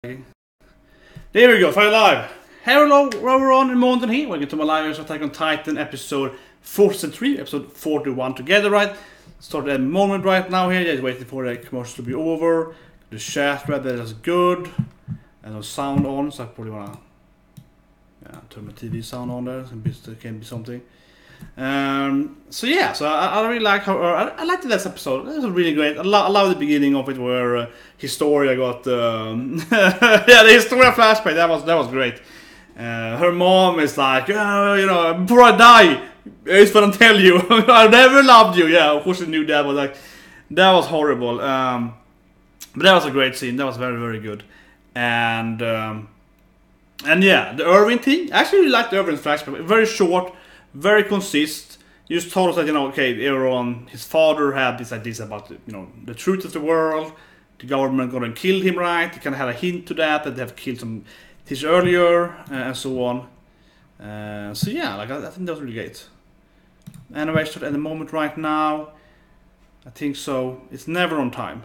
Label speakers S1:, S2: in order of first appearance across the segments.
S1: There we go, fire live. Hello, we're on in Mountain here. Welcome to my live Attack on Titan episode 43, episode 41 together, right? Start at the moment right now here, just waiting for the commercial to be over. The chat right there is good. And no sound on, so I probably wanna turn my TV sound on there, so it can be something. So yeah, so I really like how I liked the last episode. It was really great. I love the beginning of it where Historia got yeah, the Historia flashback. That was great. Her mom is like, oh, you know, before I die, it's gonna tell you I never loved you. Yeah, of course she knew that, but like that was horrible. But that was a great scene. That was very, very good. And yeah, the Erwin thing. I actually really liked the Erwin's flashback. Very short. Very consist. He just told us that, you know, okay, Eren, his father had these ideas about, you know, the truth of the world. The government got and killed him, right? He kind of had a hint to that they have killed some teachers earlier, and so on. So yeah, like I think that was really great. Anyway, at the moment right now, I think so. It's never on time.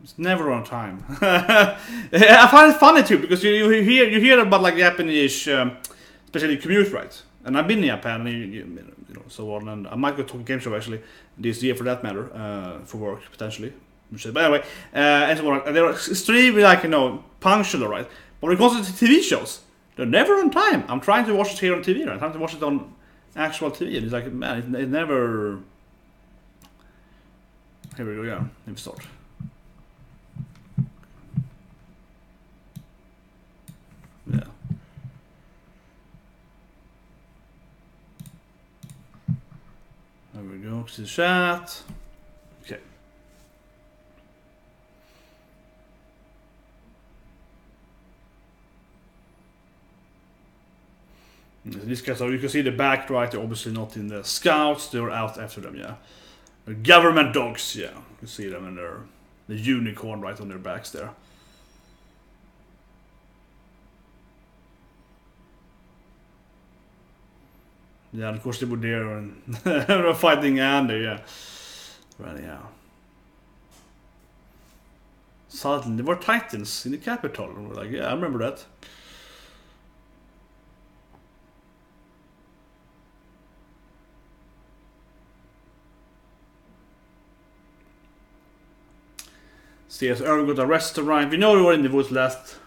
S1: It's never on time. I find it funny too because you hear about like Japanese, especially commute, right? And I've been in Japan, and you know, so on. And I might go to a game show actually this year, for that matter, for work potentially. But anyway, and so on. And they're extremely, like, you know, punctual, right? But when it comes to TV shows, they're never on time. I'm trying to watch it here on TV, right? I'm trying to watch it on actual TV, and it's like, man, it never. Here we go. Yeah, let me start. Yeah. There we go, to the chat. Okay. These guys are, you can see the back, right? They're obviously not in the scouts, they're out after them, yeah. They're government dogs, yeah. You can see them, and they're the unicorn right on their backs there. Yeah, and of course they were there and fighting Andy, yeah. Well, yeah. Suddenly there were Titans in the capital. And we're like, yeah, I remember that. See, as Erwin got a restaurant. We know we were in the woods last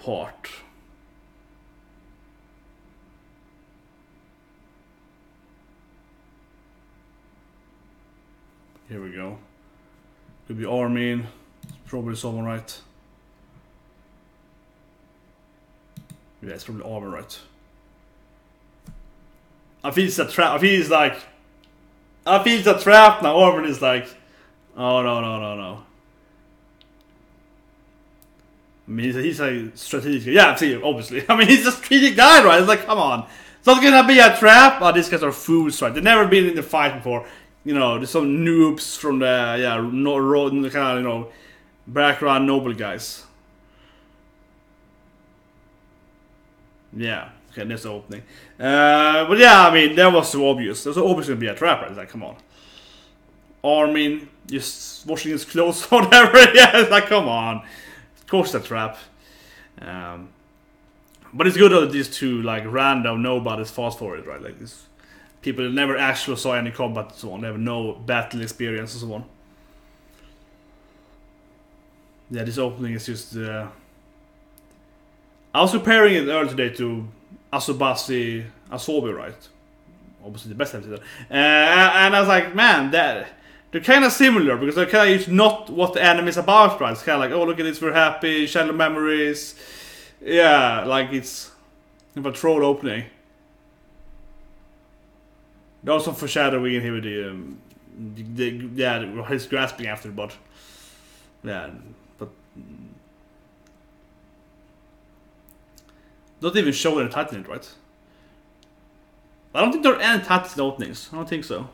S1: part. Here we go. Could be Armin. It's probably someone, right? Yeah, it's probably Armin, right? I feel it's a trap. I feel it's like. I feel it's a trap now. Armin is like. Oh, no. I mean, he's a strategic. Yeah, see, obviously. I mean, he's a strategic guy, right? It's like, come on. It's not gonna be a trap. Oh, these guys are fools, right? They've never been in the fight before. You know, there's some noobs from the, kind of, you know, background noble guys. Yeah, okay, that's the opening. But yeah, I mean, that was so obvious. It was obviously gonna be a trap, right? It's like, come on. Armin, just washing his clothes or whatever. Yeah, it's like, come on. Of course, it's a trap. But it's good that these two, like, random nobodies fast forward, right? Like, this. People that never actually saw any combat and so on. They have no battle experience and so on. Yeah, this opening is just... I was comparing it earlier today to Asubasi Asobi, right? Obviously the best episode. And I was like, man, they're kind of similar. Because they're kind of not what the anime is about, right? It's kind of like, oh, look at this, we're happy, shallow memories. Yeah, like it's a troll opening. There was some foreshadowing in here with the he's grasping after, but yeah, but not even showing the Titan, right? I don't think there are any Titan openings. I don't think so.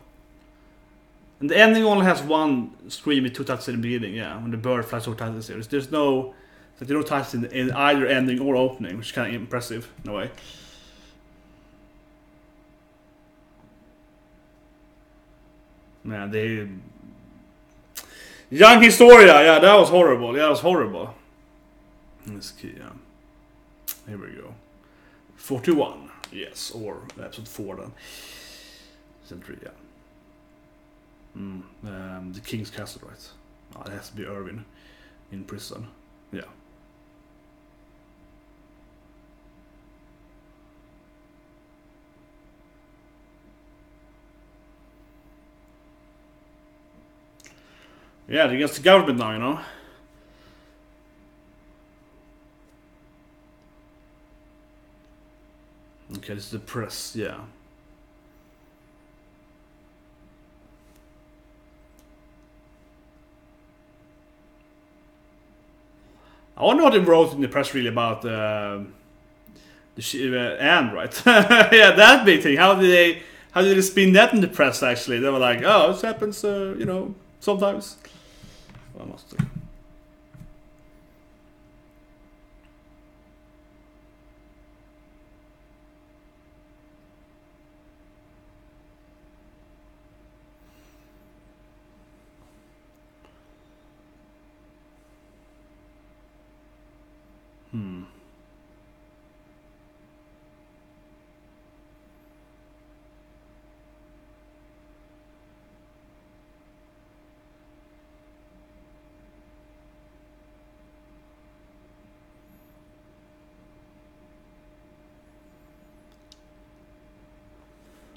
S1: And the ending only has one screen with two Titans in the beginning. Yeah, when the bird flies over Titan series. There's no Titans in either ending or opening, which is kind of impressive in a way. Man, Young Historia, yeah, that was horrible. Yeah, that was horrible. Let's key, yeah. Here we go. 41, yes, or episode 4 then. Season 3, yeah. The King's Castle, right? Oh, it has to be Erwin in prison. Yeah. Yeah, against the government now, you know. Okay, this is the press, yeah. I wonder what they wrote in the press really about Anne, right? Yeah, that big thing. How did they spin that in the press? Actually, they were like, "Oh, this happens, you know, sometimes." Well, I must.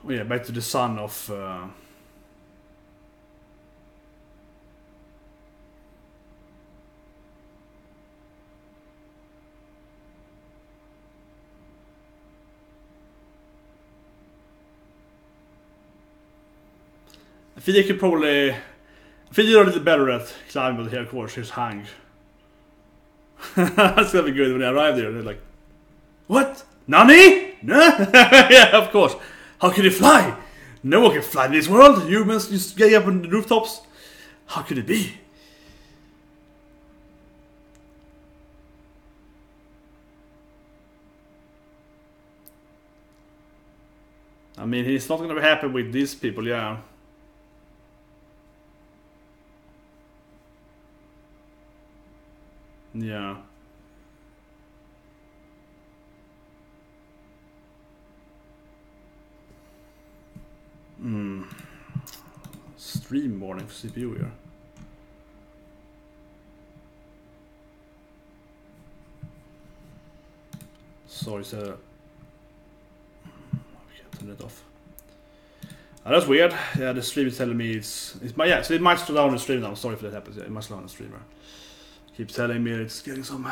S1: Oh, yeah, back to the son of. I feel they could probably. I feel they're a little better at climbing the hill course. Just hang. That's gonna be good when they arrive there. They're like, "What? Nani? No? Yeah, of course. How can you fly? No one can fly in this world. Humans just get up on the rooftops. How could it be?" I mean, he's not gonna be happy with these people, yeah. Yeah. Stream warning for CPU here. Sorry, sir. We can't turn it off. Oh, that's weird. Yeah, the stream is telling me it's my, yeah, so it might slow down the stream now. Sorry if that happens. Yeah, it might slow down the streamer. Keeps telling me it's getting some.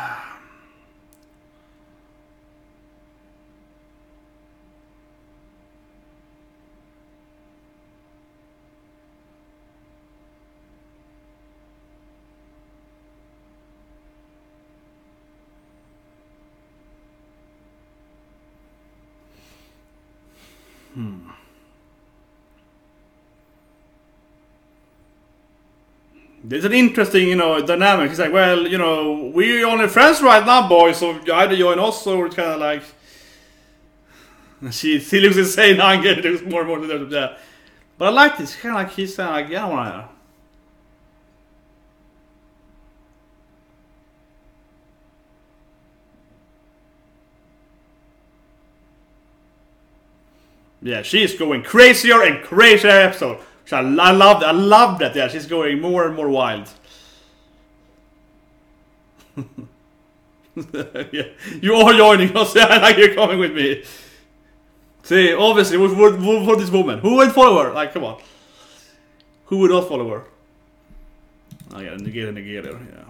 S1: There's an interesting, you know, dynamic. He's like, well, you know, we're only friends right now, boys, so you either join us or it's kind of like. She looks insane, angry, it looks more and more to that. But I like this, kind of like he's kind of like, yeah, I wanna. Yeah, she's going crazier and crazier episode. I love that. Yeah, she's going more and more wild. Yeah, you are joining us. Yeah, like you're coming with me. See, obviously, for this woman, who would follow her? Like, come on, who would not follow her? Oh yeah, Nigeria, yeah.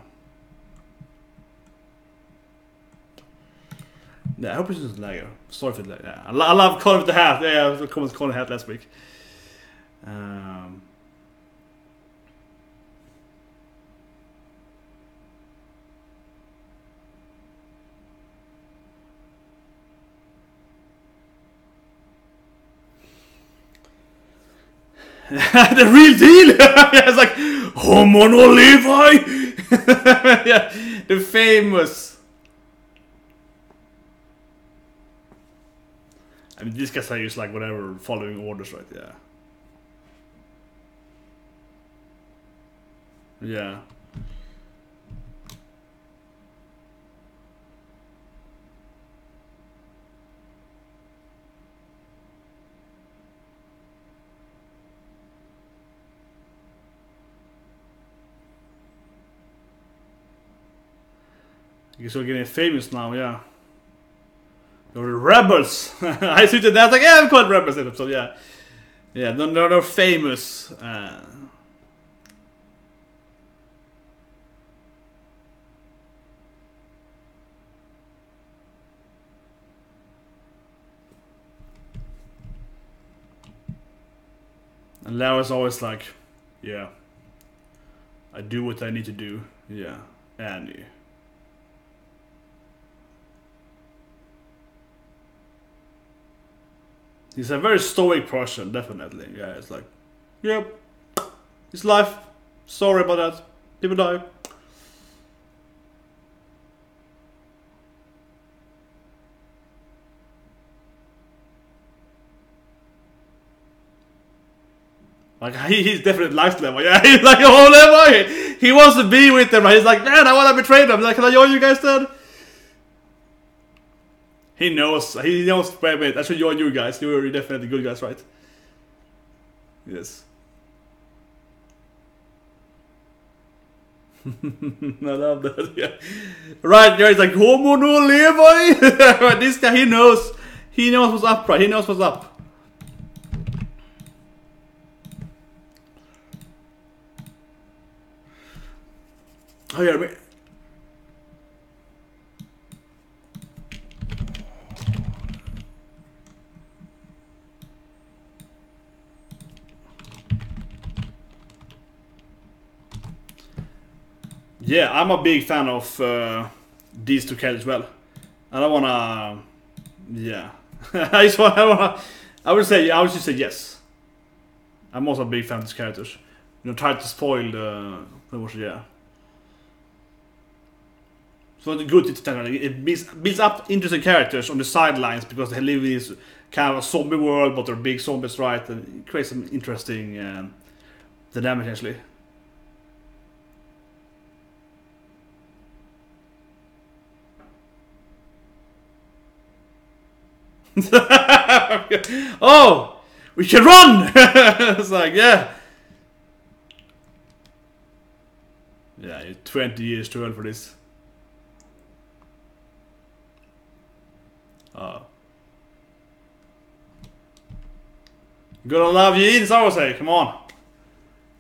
S1: Yeah, I hope it's just lag. Sorry for that. Yeah. I love Colin with the hat. Yeah, I was comments Colin hat last week. The real deal. Yeah, it's like Homo no Levi. Yeah, the famous. I mean, these guys are just like whatever, following orders, right? Yeah. Yeah. You're still getting famous now, yeah. You're the rebels. I see that. Like, yeah, I'm called rebels in episode, yeah. Yeah, they're famous. And Lara's always like, yeah, I do what I need to do. Yeah, Annie. He's a very stoic person, definitely. Yeah, it's like, yep, it's life. Sorry about that. People die. Like, he's definitely likes Levi. Yeah, he's like, oh, Levi! He wants to be with them, but he's like, man, I want to betray them. Like, can I join you guys then? He knows. Wait, I should join you guys. You're definitely good guys, right? Yes. I love that, yeah. Right, guys, like, Homo no Levi! This guy, he knows. He knows what's up, right? He knows what's up. Oh yeah, yeah, I'm a big fan of these two characters as well. I don't wanna, yeah. I would just say yes. I'm also a big fan of these characters. You know, try to spoil the yeah. So it's good it builds up interesting characters on the sidelines because they live in this kind of a zombie world, but they're big zombies, right? And it creates some interesting dynamic actually. Oh, we can run! It's like, yeah. Yeah, you're 20 years too old for this. Gonna love you in, I say, come on.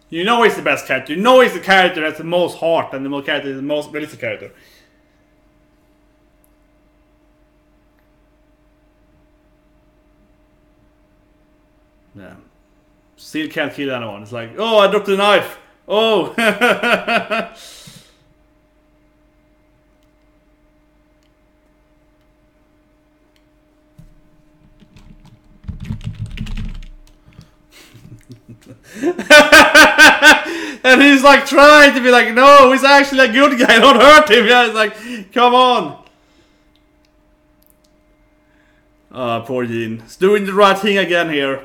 S1: You know he's the best character. You know he's the character that's the most heart and the most character is the most realistic character. Yeah. Still can't kill anyone. It's like, oh, I dropped the knife. Oh. And he's like trying to be like, no, he's actually a good guy, don't hurt him. Yeah, it's like, come on. Poor Jean. He's doing the right thing again here.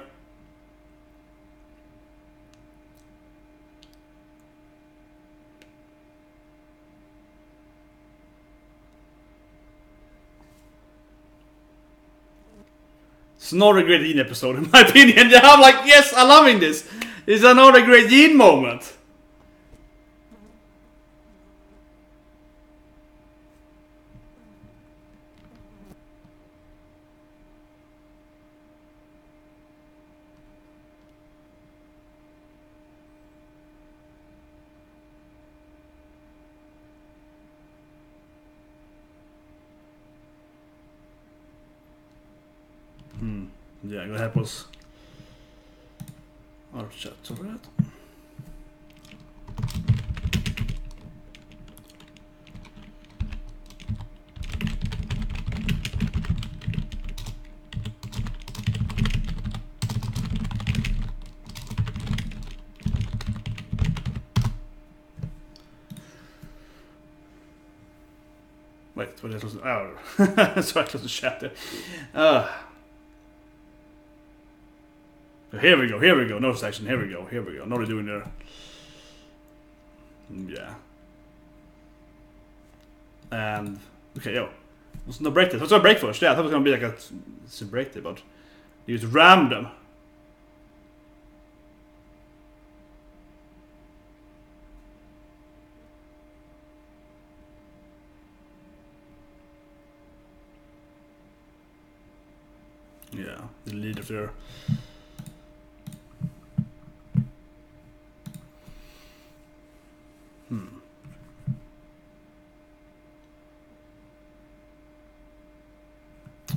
S1: It's another great Jean episode in my opinion. Yeah, I'm like, yes, I'm loving this. It's another great Jean moment. Yeah, gonna help us. Our chat over that. Wait, what is it? Oh, sorry, I closed the chat there. Here we go, no section, here we go. What are we doing there? Yeah. And, okay, yo. Let's not break this. Let's not break first. Yeah, I thought it was gonna be like a break there, but you just ram them. Yeah, the leader there.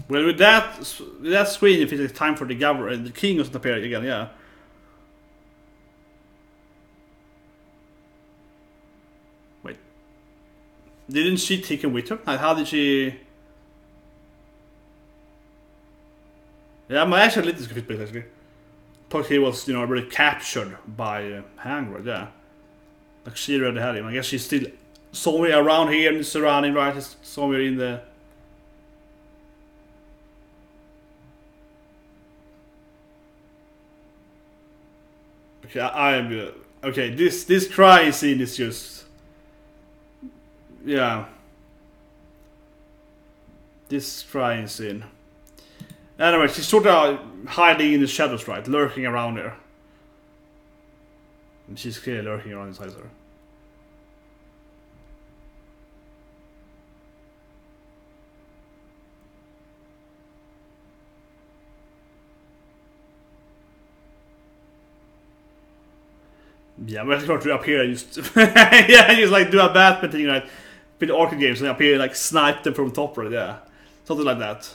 S1: Well, with that screen, if it's time for the governor, the king doesn't appear again, yeah. Wait. Didn't she take him with her? Like, how did she... Yeah, I'm actually a little confused, basically. Thought he was, already captured by Hangred, yeah. Like, she already had him. I guess she's still somewhere around here in the surrounding, right? It's somewhere in the... Okay, okay, this crying scene is just... Yeah. This crying scene. Anyway, she's sort of hiding in the shadows, right? Lurking around there. And she's clearly lurking around inside her. Yeah, but it's got to appear and just... yeah, just like do a Batman thing, right? With the arcade games, and appear like snipe them from top, right? Yeah. Something like that.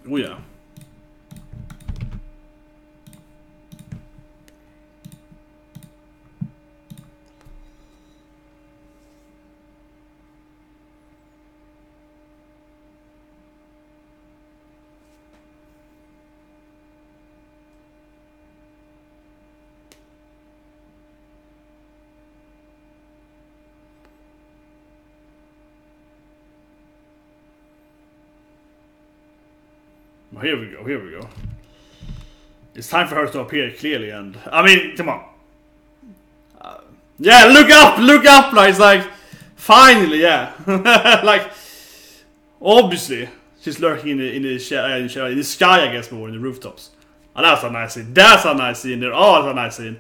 S1: Oh yeah. Well, here we go. It's time for her to appear clearly, and I mean, come on. Yeah, look up! Like, it's like, finally, yeah. Like, obviously, she's lurking in the sky, I guess, more in the rooftops. And that's a nice scene. That's a nice scene there. Oh, that's a nice scene.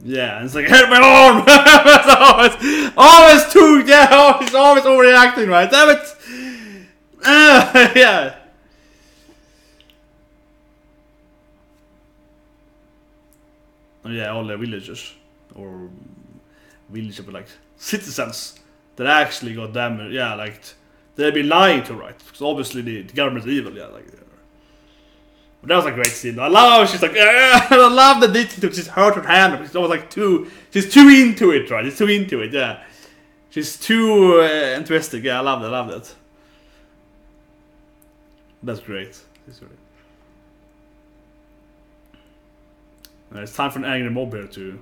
S1: Yeah, and it's like, hit my arm! It's always too, yeah, he's always overreacting, right? Damn it! Yeah. Oh, yeah, all the villagers, or villagers, but like citizens that actually got damaged. Yeah, like they'd be lying to, right? Because obviously the government's evil. Yeah, like. But that was a great scene. I love how she's like, yeah, I love the detail. She's hurt her hand. She's almost like she's too into it, right? She's too into it. Yeah, she's too enthusiastic. Yeah, I love that. I love that. That's great. It's time for an angry mob here too.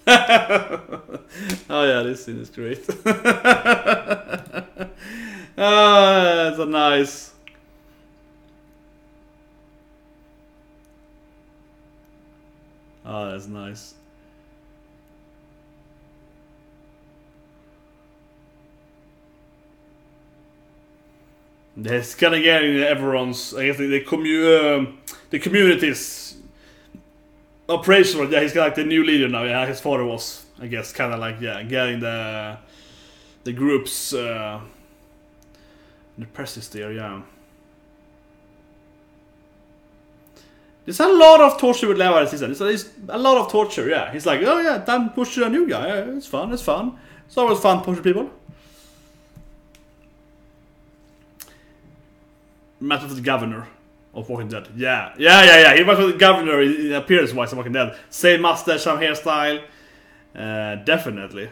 S1: Oh yeah, this scene is great. Oh, that's a nice. Oh, that's nice. It's kind of getting everyone's, I guess, the community's operational. Yeah, he's got like the new leader now. Yeah, his father was, I guess, kind of like, yeah, getting the group's the presses there. Yeah, there's a lot of torture with Leva this season. There's a lot of torture. Yeah, he's like, oh yeah, time to push a new guy. Yeah, it's fun. It's fun. It's always fun pushing people. Match with the governor of Walking Dead. Yeah. He matched with the governor in appearance-wise of Walking Dead. Same mustache, same hairstyle. Definitely.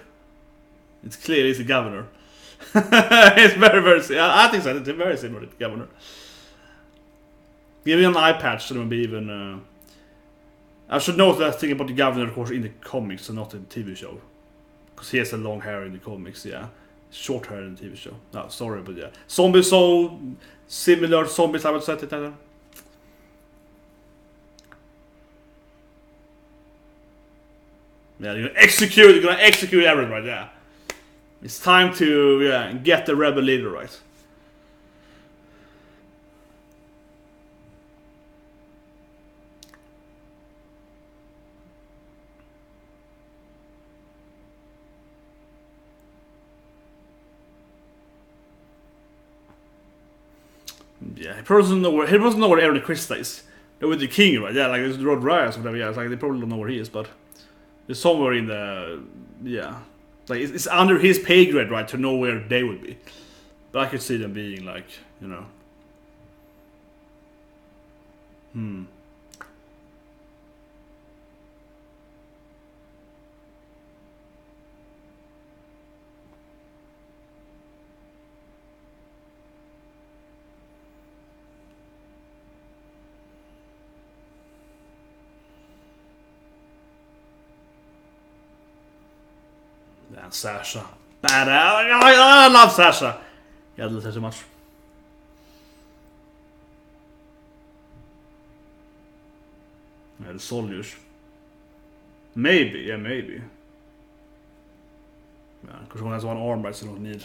S1: It's clear he's the governor. It's very, very... I think so. It's very similar to the governor. Give me an eye patch so it will be even... I should note that thing about the governor, of course, in the comics and not in the TV show. Because he has a long hair in the comics, yeah. Short hair in the TV show. No, sorry, but yeah. Zombies, so similar zombies, I would say. Yeah, you're gonna execute Eren, right? Yeah. It's time to get the rebel leader, right? Yeah, he probably doesn't know where Eren and Krista is. They're with the king, right? Yeah, like there's the Road Rise or whatever. Yeah, it's like they probably don't know where he is, but it's somewhere in the like it's under his pay grade, right, to know where they would be. But I could see them being like, you know, and Sasha, badass. I love Sasha. Yeah, I love her so much. Yeah, the soldiers. Maybe, yeah, maybe. Yeah, because one has one arm, right, so don't need.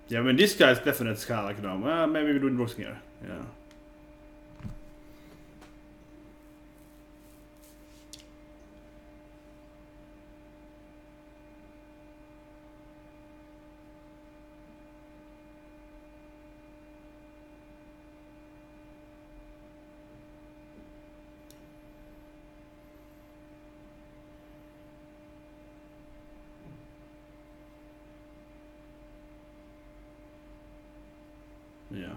S1: Yeah, I mean, this guy's definitely kind of like, you know, well, maybe we're doing working here. Yeah. Yeah.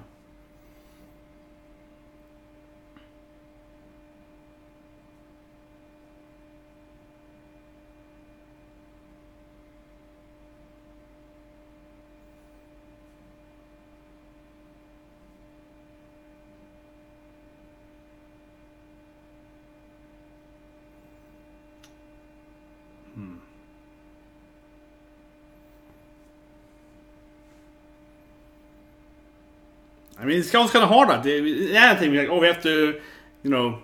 S1: I mean, it sounds kind of hard. The other thing, like, oh, we have to, you know,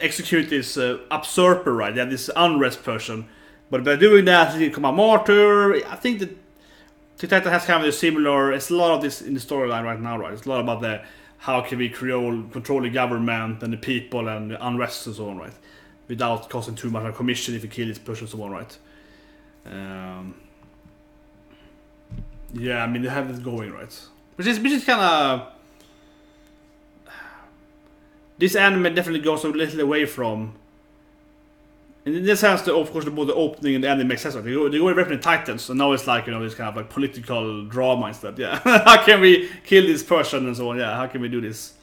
S1: execute this usurper, right? Yeah, this unrest person. But by doing that, he become a martyr. I think that Titan has kind of a similar. It's a lot of this in the storyline right now, right? It's a lot about the how can we control the government and the people and the unrest and so on, right? Without causing too much of a commission if you kill this person and so on, right? Yeah, I mean they have this going, right? Which is kind of. This anime definitely goes a little away from. In this sense, of course, both the opening and the ending makes sense. Right? They go away from the Titans, and now it's like, you know, this kind of like political drama instead. Yeah, how can we kill this person and so on? Yeah, how can we do this?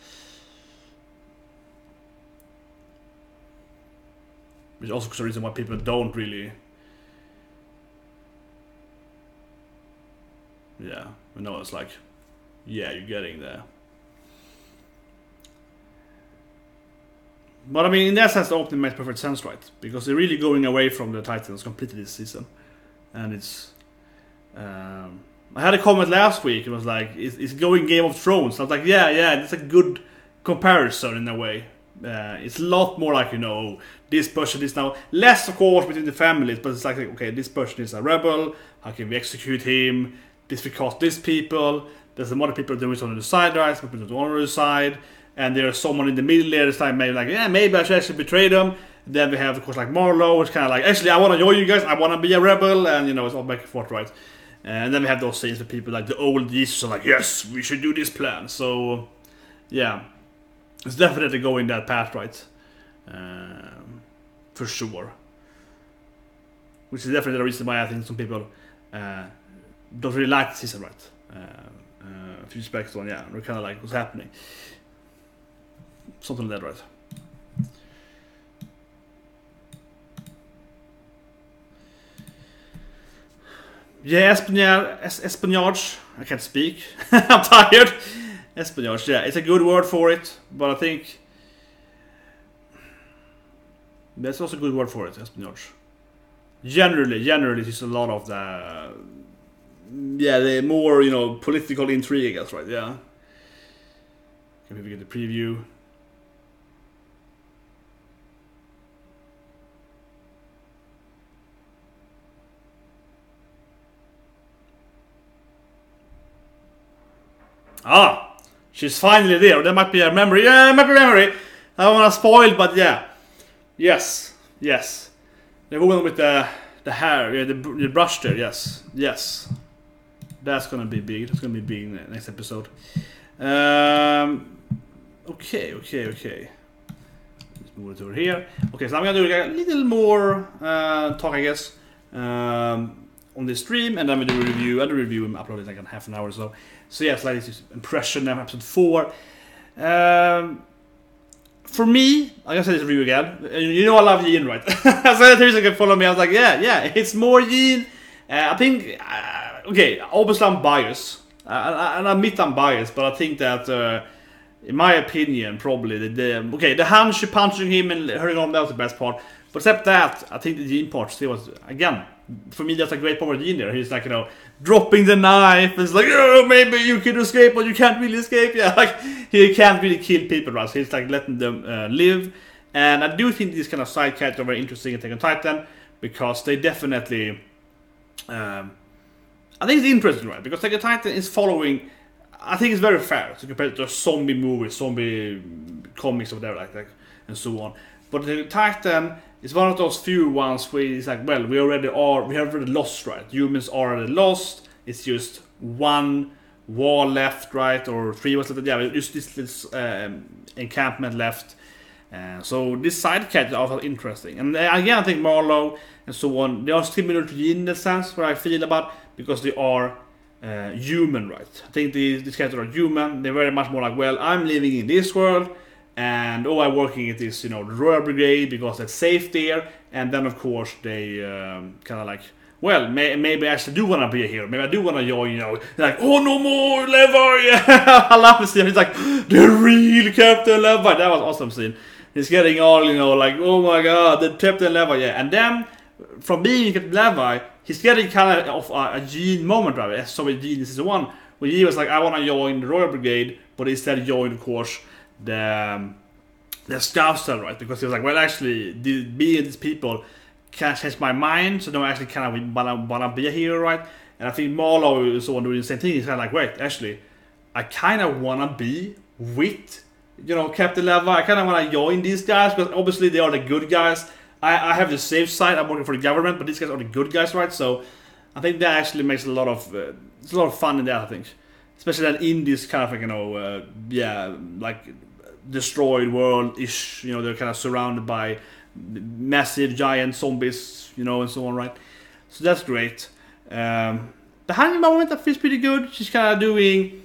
S1: Which also is the reason why people don't really. Yeah, we know it's like, yeah, you're getting there. But I mean, in that sense, the opening makes perfect sense, right? Because they're really going away from the Titans completely this season, and it's. I had a comment last week. It was like, it's going Game of Thrones. I was like, yeah, it's a good comparison in a way. It's a lot more like, you know, this person is now less, of course, between the families, but it's like, okay, this person is a rebel. How can we execute him? This will cost these people. There's some other people doing something on the side, right? Some people on the other side. And there's someone in the middle there this time, maybe like, yeah, maybe I should actually betray them. Then we have, of course, like Marlowe, which kind of like, actually, I want to join you guys, I want to be a rebel, and, you know, it's all back and forth, right? And then we have those scenes where people like the old Jesus are like, yes, we should do this plan. So, yeah, it's definitely going that path, right? For sure. Which is definitely the reason why I think some people don't really like the season, right? A few specs on, yeah, they're kind of like, what's happening? Something like that, right? Yeah, espionage. I can't speak. I'm tired. Espionage, yeah, it's a good word for it, but I think that's also a good word for it, espionage. Generally, it's a lot of the more, you know, political intrigue, I guess, right? Yeah. Can we get the preview? Ah, she's finally there. That might be a memory. Yeah, it might be a memory. I don't want to spoil, but yeah. Yes. The woman with the hair, yeah, the brush there. Yes. That's gonna be big. That's gonna be big in the next episode. Okay. Let's move it over here. Okay, so I'm gonna do a little more talk, I guess, on the stream, and then we do a review. I do a review and upload it like in half an hour or so. So yeah, it's like this impression of episode 4. For me, I gotta say this review again. You know I love Yin, right? So you can follow me. I was like, yeah, it's more Yin. I think, okay, obviously I'm biased, and I admit I'm biased, but I think that, in my opinion, probably the hand she punching him and hurting on, that was the best part. But except that, I think the Yin part still was, again, for me that's a great part of Yin there. He's like, dropping the knife, and it's like, oh, maybe you can escape, but you can't really escape. Yeah, like, he can't really kill people, right? So he's like letting them live. And I do think these kind of side characters are very interesting in Attack on Titan, because they definitely, I think it's interesting, right? Because Attack on Titan is following, I think it's very fair to compare it to zombie movies, zombie comics or whatever, like and so on. But Attack on Titan is one of those few ones where it's like, well, we have already lost, right? Humans are already lost. It's just one wall left, right? Or 3 walls left. Yeah, just this encampment left. So this side characters are also interesting. And again, I think Marlowe and so on, they are similar to Yin in the sense, what I feel about, because they are human, right? I think these characters are human. They're very much more like, well, I'm living in this world, and I'm working at this, the Royal Brigade because it's safe there. And then of course they kind of like, well, maybe I actually do want to be a hero. Maybe I do want to join, like, oh, no more Levi. Yeah, I love the scene. He's like, the real Captain Levi. That was awesome scene. He's getting all, like, oh my god, the Captain Levi. Yeah, and then from being Captain Levi, he's getting kind of a Gene moment, right? So with Gene in season 1, where he was like, I want to join the Royal Brigade, but instead joined, of course, the Scouser, right? Because he was like, well, actually, being these people can change my mind, so now actually kind of wanna be a hero, right? And I think Marlowe is the one doing the same thing. He's kind of like, wait, actually, I kind of wanna be with, Captain Levi. I kind of wanna join these guys, because obviously they are the good guys. I have the safe side. I'm working for the government, but these guys are the good guys, right? So I think that actually makes a lot of fun in that, I think. Especially that in this kind of, like destroyed world-ish, they're kind of surrounded by massive giant zombies, and so on, right? So that's great. The handling moment, that feels pretty good. She's kind of doing,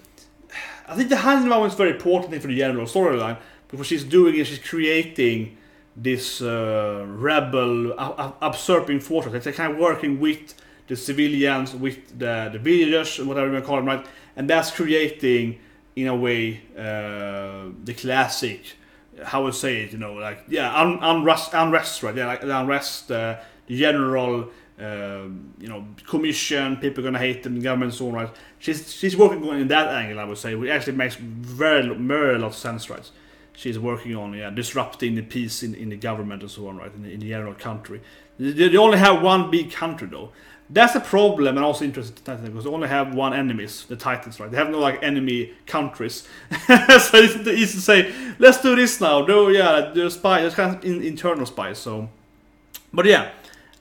S1: I think the handling moment is very important thing for the general storyline, because she's creating this rebel, usurping forces. It's kind of working with the civilians, with the villagers, and whatever you want to call them, right? And that's creating, in a way, the classic, how would I say it, like, yeah, unrest, right? Yeah, like the unrest, the general, commission, people are gonna hate them, the government, and so on, right? She's working in that angle, I would say, which actually makes very a lot of sense, right? She's working on, disrupting the peace in the government and so on, right? In the general country. They only have one big country, though. That's a problem, and also interesting to Titan, because they only have one enemies, the Titans, right? They have no like enemy countries, so it's easy to say, let's do this now. They're spies, it's kind of internal spies. So, but yeah,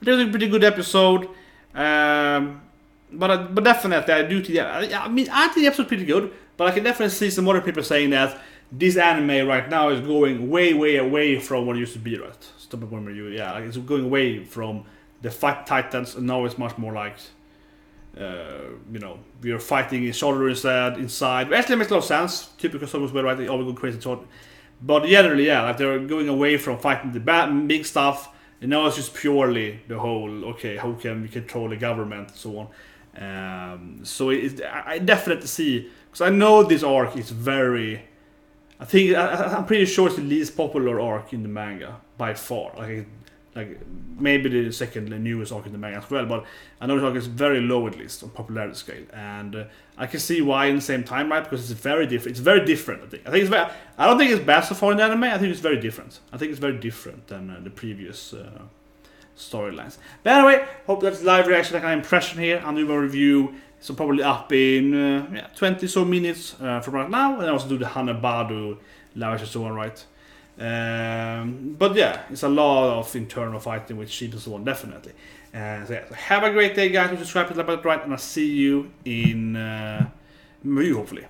S1: it was a pretty good episode. But definitely, I do think. I mean, I think the episode's pretty good, but I can definitely see some other people saying that this anime right now is going way away from what it used to be, right? Stop it when you, like it's going away from the fight Titans, and now it's much more like, we are fighting each other instead, inside. Actually, it makes a lot of sense. Typical Star way, right? They always go crazy short. But generally, like they're going away from fighting the big stuff, and now it's just purely the whole, okay, how can we control the government, and so on. So I definitely see, because I know this arc is very, I'm pretty sure it's the least popular arc in the manga by far. Like maybe the second newest arc in the manga as well, but I know the arc is very low, at least on popularity scale, and I can see why in the same time, right? Because it's very different. It's very different. I think it's very. I don't think it's bad so far in the anime. I think it's very different. I think it's very different than the previous storylines. But anyway, hope that's live reaction, that kind of impression here. I'll do my review, so probably up in 20 so minutes from right now, and I also do the Hanabadu live so on, right? But yeah, it's a lot of internal fighting with sheep and so on, definitely. So yeah, so have a great day, guys. Subscribe to the right, and I'll see you in review, hopefully.